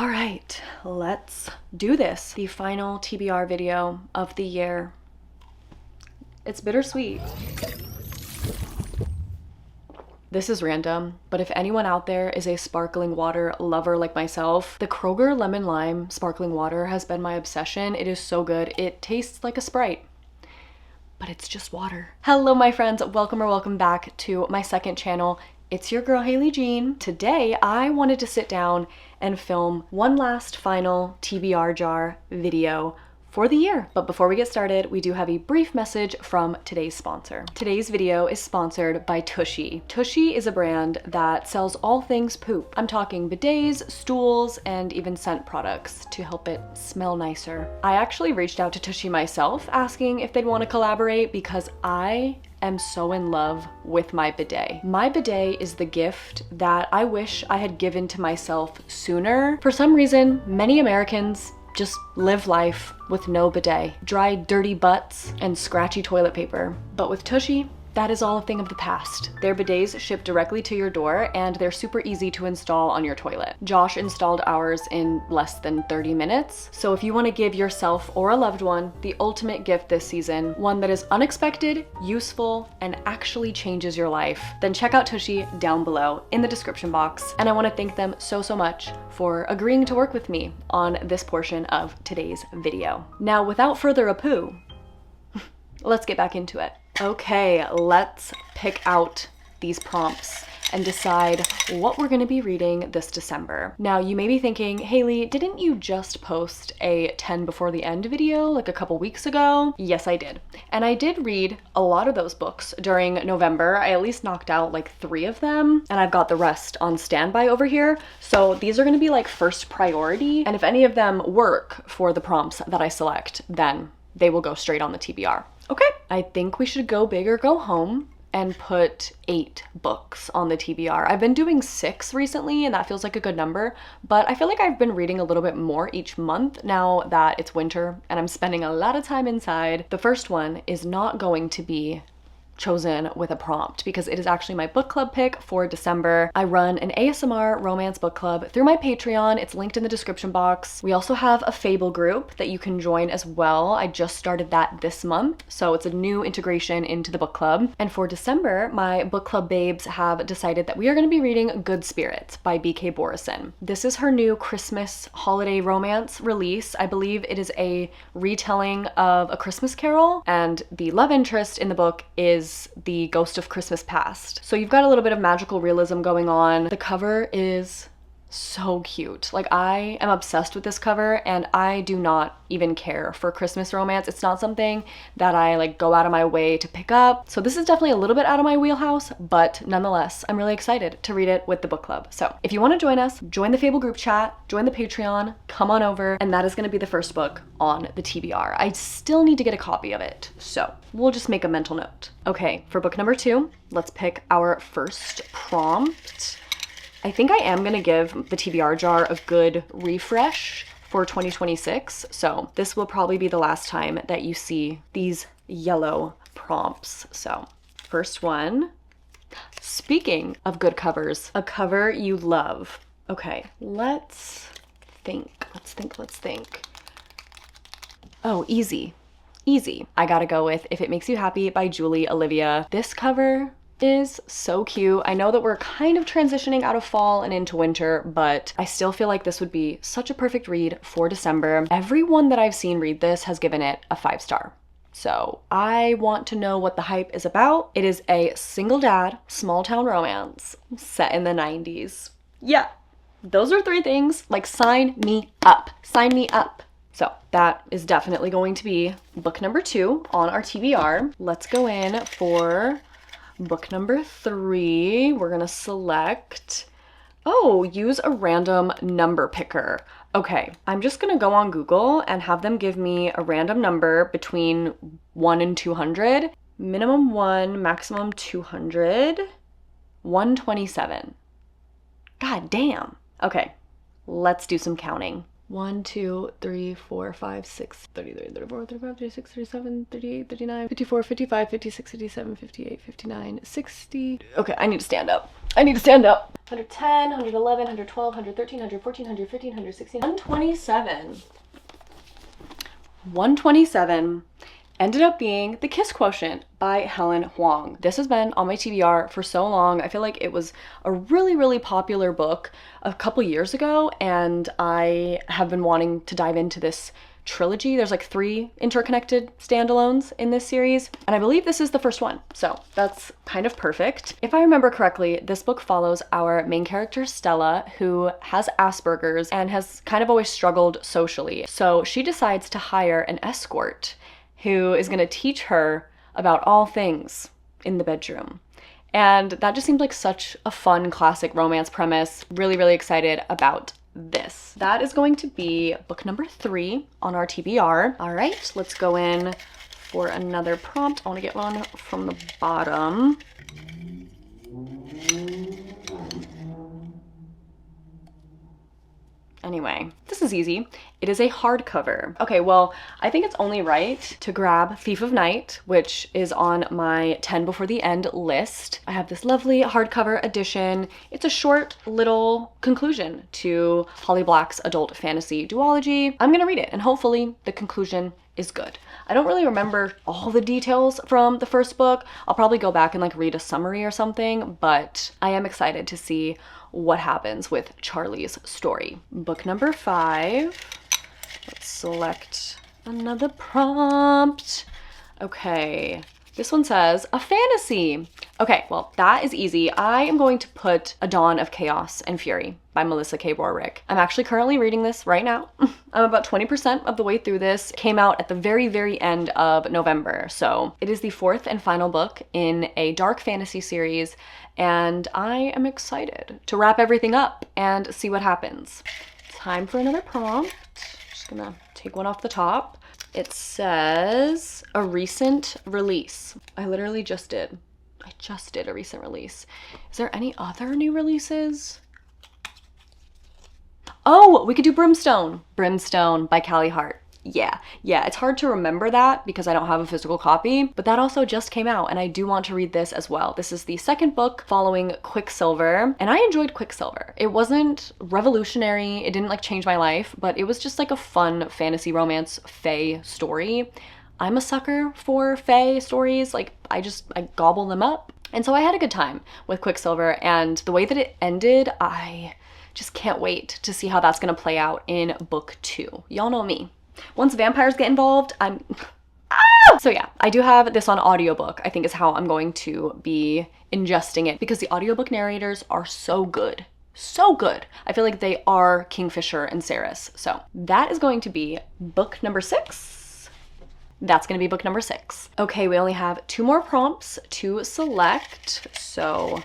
All right, let's do this. The final TBR video of the year. It's bittersweet. This is random, but if anyone out there is a sparkling water lover like myself, the Kroger Lemon Lime sparkling water has been my obsession. It is so good. It tastes like a Sprite, but it's just water. Hello, my friends. Welcome back to my second channel. It's your girl, haleyjean. Today, I wanted to sit down and film one last final TBR jar video for the year. But before we get started, we do have a brief message from today's sponsor. Today's video is sponsored by Tushy. Tushy is a brand that sells all things poop. I'm talking bidets, stools, and even scent products to help it smell nicer. I actually reached out to Tushy myself asking if they'd want to collaborate because I am so in love with my bidet. My bidet is the gift that I wish I had given to myself sooner. For some reason, many Americans just live life with no bidet, dry, dirty butts, and scratchy toilet paper. But with Tushy, that is all a thing of the past. Their bidets ship directly to your door and they're super easy to install on your toilet. Josh installed ours in less than 30 minutes. So if you want to give yourself or a loved one the ultimate gift this season, one that is unexpected, useful, and actually changes your life, then check out Tushy down below in the description box. And I want to thank them so much for agreeing to work with me on this portion of today's video. Now, without further ado, let's get back into it. Okay, let's pick out these prompts and decide what we're gonna be reading this December. Now, you may be thinking, Haley, didn't you just post a 10 before the end video like a couple weeks ago? Yes, I did. And I did read a lot of those books during November. I at least knocked out like 3 of them, and I've got the rest on standby over here. So these are gonna be like first priority. And if any of them work for the prompts that I select, then they will go straight on the TBR. Okay, I think we should go big or go home and put 8 books on the TBR. I've been doing 6 recently, and that feels like a good number, but I feel like I've been reading a little bit more each month now that it's winter and I'm spending a lot of time inside. The first one is not going to be chosen with a prompt because it is actually my book club pick for December. I run an ASMR romance book club through my Patreon. It's linked in the description box. We also have a Fable group that you can join as well. I just started that this month, so it's a new integration into the book club. And for December, my book club babes have decided that we are going to be reading Good Spirits by B.K. Borison. This is her new Christmas holiday romance release. I believe it is a retelling of A Christmas Carol, and the love interest in the book is the Ghost of Christmas Past. So you've got a little bit of magical realism going on. The cover is so cute. Like, I am obsessed with this cover, and I do not even care for Christmas romance. It's not something that I like go out of my way to pick up. So this is definitely a little bit out of my wheelhouse, but nonetheless, I'm really excited to read it with the book club. So if you want to join us, join the Fable group chat, join the Patreon, come on over, and that is going to be the first book on the TBR. I still need to get a copy of it, so we'll just make a mental note. Okay, for book number 2, let's pick our first prompt. I think I am gonna give the TBR jar a good refresh for 2026. So this will probably be the last time that you see these yellow prompts. So first one, speaking of good covers, a cover you love. Okay, let's think. Oh, easy. I gotta go with If It Makes You Happy by Julie Olivia. This cover is so cute. I know that we're kind of transitioning out of fall and into winter, but I still feel like this would be such a perfect read for December. Everyone that I've seen read this has given it a 5-star. So I want to know what the hype is about. It is a single dad, small town romance set in the 90s. Yeah, those are 3 things. Like, sign me up. Sign me up. So that is definitely going to be book number 2 on our TBR. Let's go in for book number 3. We're gonna select, use a random number picker. Okay, I'm just gonna go on Google and have them give me a random number between 1 and 200. Minimum 1, maximum 200, 127. God damn. Okay, let's do some counting. 1, 2, 3, 4, 5, 6, 33, 34, 35, 36, 37, 38, 39, 54, 55, 56, 57, 58, 59, 60. Okay, I need to stand up. I need to stand up. 110, 111, 112, 113, 114, 115, 116, 127. 127 ended up being The Kiss Quotient by Helen Huang. This has been on my TBR for so long. I feel like it was a really, really popular book a couple years ago, and I have been wanting to dive into this trilogy. There's like 3 interconnected standalones in this series, and I believe this is the first one, so that's kind of perfect. If I remember correctly, this book follows our main character Stella, who has Asperger's and has kind of always struggled socially. So she decides to hire an escort who is going to teach her about all things in the bedroom. And that just seemed like such a fun classic romance premise. Really, really excited about this. That is going to be book number 3 on our TBR. All right, let's go in for another prompt. I want to get one from the bottom. Anyway, this is easy. It is a hardcover. Okay, well, I think it's only right to grab Thief of Night, which is on my 10 before the end list. I have this lovely hardcover edition. It's a short little conclusion to Holly Black's adult fantasy duology. I'm gonna read it, and hopefully the conclusion is good. I don't really remember all the details from the first book. I'll probably go back and like read a summary or something, but I am excited to see what happens with Charlie's story. Book number 5. Let's select another prompt. Okay, this one says a fantasy. Okay, well, that is easy. I am going to put A Dawn of Chaos and Fury by Melissa K. Rorick. I'm actually currently reading this right now. I'm about 20% of the way through this. It came out at the very, very end of November. So it is the 4th and final book in a dark fantasy series, and I am excited to wrap everything up and see what happens. Time for another prompt. Just gonna take one off the top. It says a recent release. I literally just did. I just did a recent release. Is there any other new releases? Oh, we could do Brimstone. Brimstone by Callie Hart. Yeah, it's hard to remember that because I don't have a physical copy, but that also just came out and I do want to read this as well. This is the second book following Quicksilver, and I enjoyed Quicksilver. It wasn't revolutionary, it didn't like change my life, but it was just like a fun fantasy romance fae story. I'm a sucker for fae stories, like I gobble them up. And so I had a good time with Quicksilver, and the way that it ended, I just can't wait to see how that's gonna play out in book 2. Y'all know me. Once vampires get involved, I'm... Ah! So yeah, I do have this on audiobook, I think is how I'm going to be ingesting it, because the audiobook narrators are so good. So good. I feel like they are Kingfisher and Saris. So that is going to be book number 6. That's gonna be book number 6. Okay, we only have 2 more prompts to select, so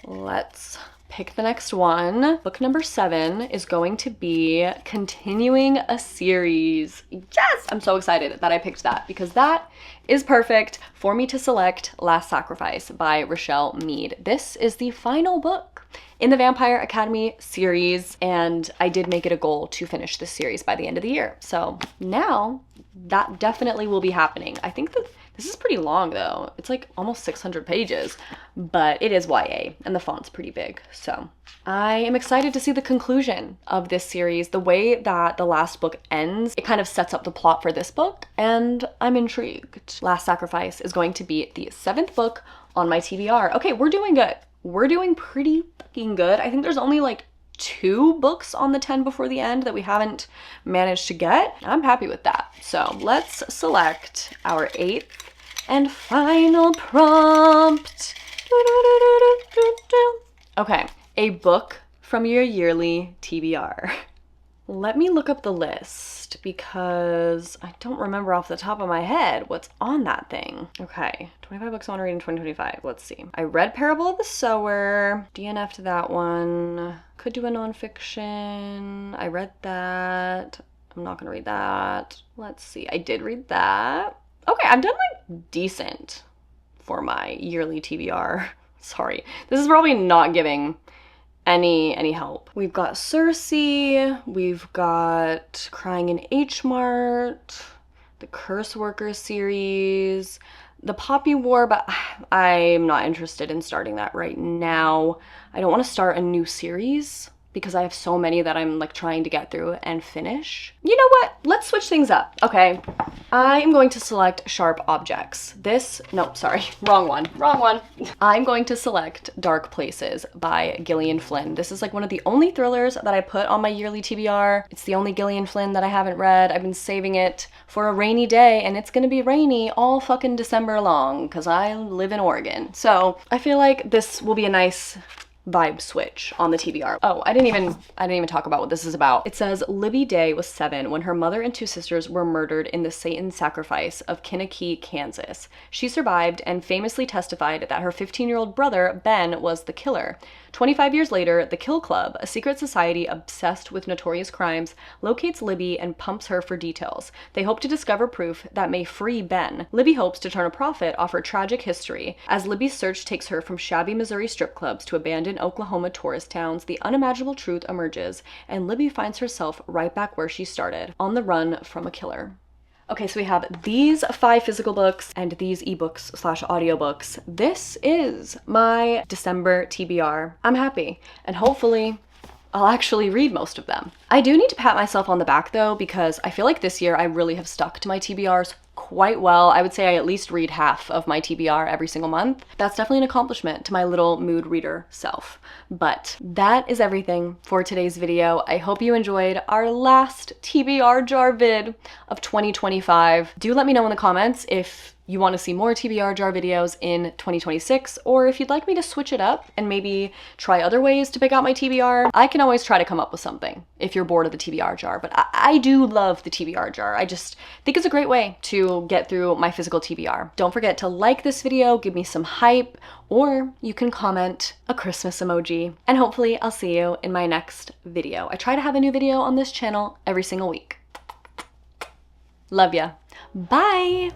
let's pick the next one. Book number 7 is going to be continuing a series. Yes! I'm so excited that I picked that because that is perfect for me to select Last Sacrifice by Rochelle Mead. This is the final book in the Vampire Academy series, and I did make it a goal to finish this series by the end of the year. So now that definitely will be happening. I think that this is pretty long though. It's like almost 600 pages, but it is YA and the font's pretty big. So I am excited to see the conclusion of this series. The way that the last book ends, it kind of sets up the plot for this book, and I'm intrigued. Last Sacrifice is going to be the 7th book on my TBR. Okay, we're doing good. We're doing pretty fucking good. I think there's only like 2 books on the 10 before the end that we haven't managed to get. I'm happy with that. So let's select our 8th and final prompt. Okay, a book from your yearly TBR. Let me look up the list because I don't remember off the top of my head what's on that thing. Okay, 25 books I want to read in 2025. Let's see. I read Parable of the Sower, DNF'd that one. Could do a nonfiction. I read that. I'm not gonna read that. Let's see. I did read that. Okay, I've done like decent for my yearly TBR. Sorry. This is probably not giving any help. We've got Cersei, we've got Crying in H Mart, the Curse Workers series, the Poppy War, but I'm not interested in starting that right now. I don't want to start a new series because I have so many that I'm like trying to get through and finish. You know what? Let's switch things up. Okay, I am going to select Sharp Objects. Wrong one. I'm going to select Dark Places by Gillian Flynn. This is like one of the only thrillers that I put on my yearly TBR. It's the only Gillian Flynn that I haven't read. I've been saving it for a rainy day, and it's gonna be rainy all fucking December long because I live in Oregon. So I feel like this will be a nice vibe switch on the TBR. Oh, I didn't even talk about what this is about. It says Libby Day was 7 when her mother and 2 sisters were murdered in the Satan sacrifice of Kinnicky, Kansas. She survived and famously testified that her 15-year-old brother, Ben, was the killer. 25 years later, the Kill Club, a secret society obsessed with notorious crimes, locates Libby and pumps her for details. They hope to discover proof that may free Ben. Libby hopes to turn a profit off her tragic history. As Libby's search takes her from shabby Missouri strip clubs to abandoned Oklahoma tourist towns, the unimaginable truth emerges, and Libby finds herself right back where she started, on the run from a killer. Okay, so we have these 5 physical books and these ebooks slash audiobooks. This is my December TBR. I'm happy, and hopefully I'll actually read most of them. I do need to pat myself on the back though, because I feel like this year I really have stuck to my TBRs quite well. I would say I at least read half of my TBR every single month. That's definitely an accomplishment to my little mood reader self. But that is everything for today's video. I hope you enjoyed our last TBR jar vid of 2025. Do let me know in the comments if you want to see more TBR jar videos in 2026, or if you'd like me to switch it up and maybe try other ways to pick out my TBR. I can always try to come up with something if you're bored of the TBR jar, but I do love the TBR jar. I just think it's a great way to get through my physical TBR. Don't forget to like this video, give me some hype, or you can comment a Christmas emoji, and hopefully I'll see you in my next video. I try to have a new video on this channel every single week. Love ya. Bye!